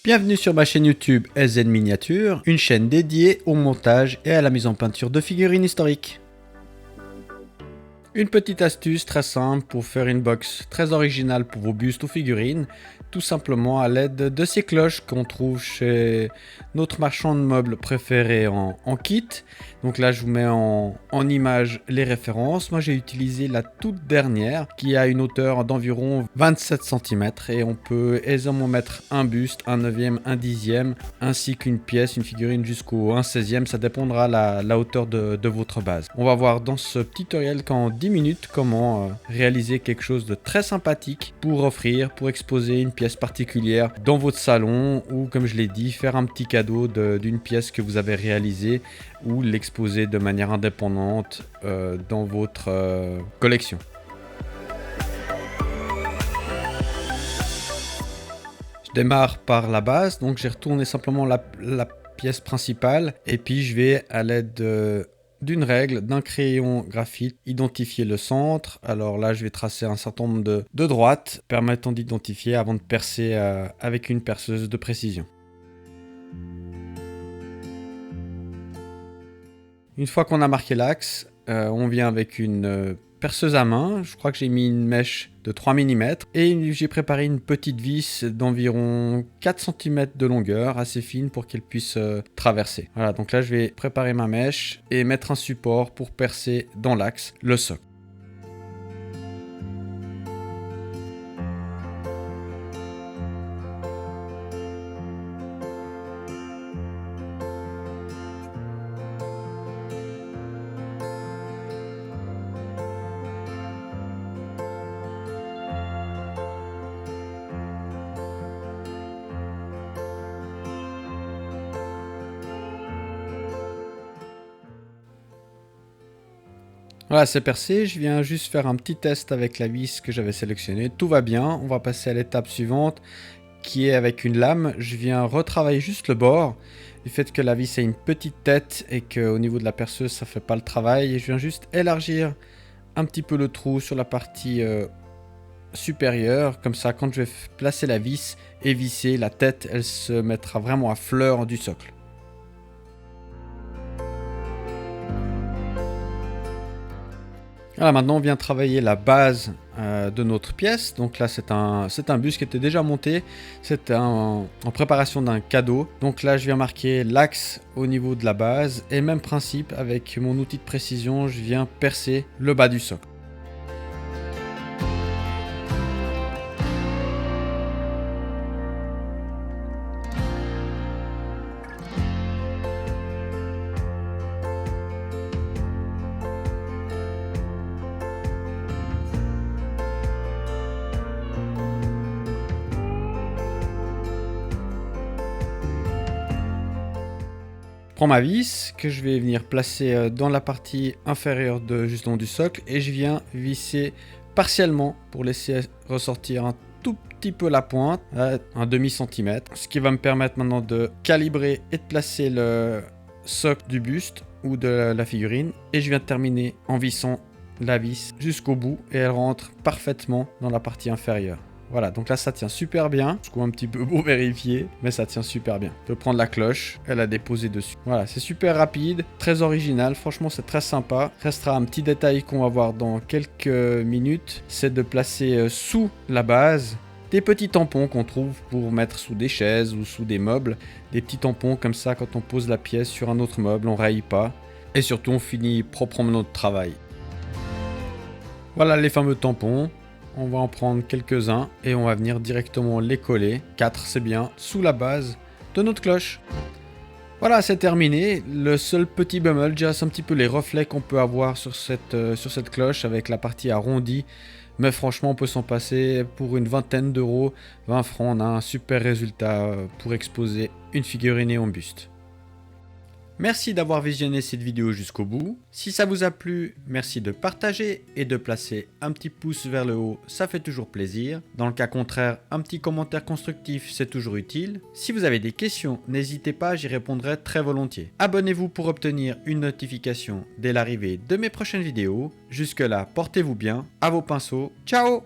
Bienvenue sur ma chaîne YouTube SZ Miniature, une chaîne dédiée au montage et à la mise en peinture de figurines historiques. Une petite astuce très simple pour faire une box très originale pour vos bustes ou figurines, tout simplement à l'aide de ces cloches qu'on trouve chez notre marchand de meubles préféré en kit. Donc là je vous mets en image les références. Moi j'ai utilisé la toute dernière qui a une hauteur d'environ 27 cm et on peut aisément mettre un buste, un 9e, un 10e ainsi qu'une pièce, une figurine jusqu'au 1/16e, ça dépendra la hauteur de votre base. On va voir dans ce tutoriel qu'en 10 minutes comment réaliser quelque chose de très sympathique pour offrir, pour exposer une pièce particulière dans votre salon ou comme je l'ai dit, faire un petit cadeau d'une pièce que vous avez réalisée ou l'exposer de manière indépendante dans votre collection. Je démarre par la base, donc j'ai retourné simplement la pièce principale et puis je vais à l'aide d'une règle, d'un crayon graphite, identifier le centre. Alors là, je vais tracer un certain nombre de droites permettant d'identifier avant de percer avec une perceuse de précision. Une fois qu'on a marqué l'axe, on vient avec une perceuse à main. Je crois que j'ai mis une mèche de 3 mm et j'ai préparé une petite vis d'environ 4 cm de longueur, assez fine pour qu'elle puisse traverser. Voilà, donc là je vais préparer ma mèche et mettre un support pour percer dans l'axe le socle. Voilà, c'est percé. Je viens juste faire un petit test avec la vis que j'avais sélectionnée. Tout va bien. On va passer à l'étape suivante qui est avec une lame. Je viens retravailler juste le bord. Du fait que la vis a une petite tête et qu'au niveau de la perceuse, ça ne fait pas le travail. Et je viens juste élargir un petit peu le trou sur la partie supérieure. Comme ça, quand je vais placer la vis et visser, la tête, elle se mettra vraiment à fleur du socle. Voilà, maintenant on vient travailler la base de notre pièce. Donc là c'est un buste qui était déjà monté. C'était en préparation d'un cadeau. Donc là je viens marquer l'axe au niveau de la base. Et même principe avec mon outil de précision, je viens percer le bas du socle. Je prends ma vis que je vais venir placer dans la partie inférieure justement du socle et je viens visser partiellement pour laisser ressortir un tout petit peu la pointe, un demi-centimètre, ce qui va me permettre maintenant de calibrer et de placer le socle du buste ou de la figurine. Et je viens de terminer en vissant la vis jusqu'au bout et elle rentre parfaitement dans la partie inférieure. Voilà, donc là ça tient super bien. Je trouve un petit peu pour vérifier, mais ça tient super bien. Je peux prendre la cloche et la déposer dessus. Voilà, c'est super rapide, très original. Franchement, c'est très sympa. Restera un petit détail qu'on va voir dans quelques minutes, c'est de placer sous la base des petits tampons qu'on trouve pour mettre sous des chaises ou sous des meubles. Des petits tampons comme ça, quand on pose la pièce sur un autre meuble, on raye pas. Et surtout, on finit proprement notre travail. Voilà les fameux tampons. On va en prendre quelques-uns et on va venir directement les coller. 4 c'est bien, sous la base de notre cloche. Voilà, c'est terminé. Le seul petit bémol, déjà c'est un petit peu les reflets qu'on peut avoir sur cette cloche avec la partie arrondie. Mais franchement, on peut s'en passer pour une vingtaine d'euros, 20 francs. On a un super résultat pour exposer une figurine et un buste. Merci d'avoir visionné cette vidéo jusqu'au bout. Si ça vous a plu, merci de partager et de placer un petit pouce vers le haut, ça fait toujours plaisir. Dans le cas contraire, un petit commentaire constructif, c'est toujours utile. Si vous avez des questions, n'hésitez pas, j'y répondrai très volontiers. Abonnez-vous pour obtenir une notification dès l'arrivée de mes prochaines vidéos. Jusque là, portez-vous bien, à vos pinceaux, ciao!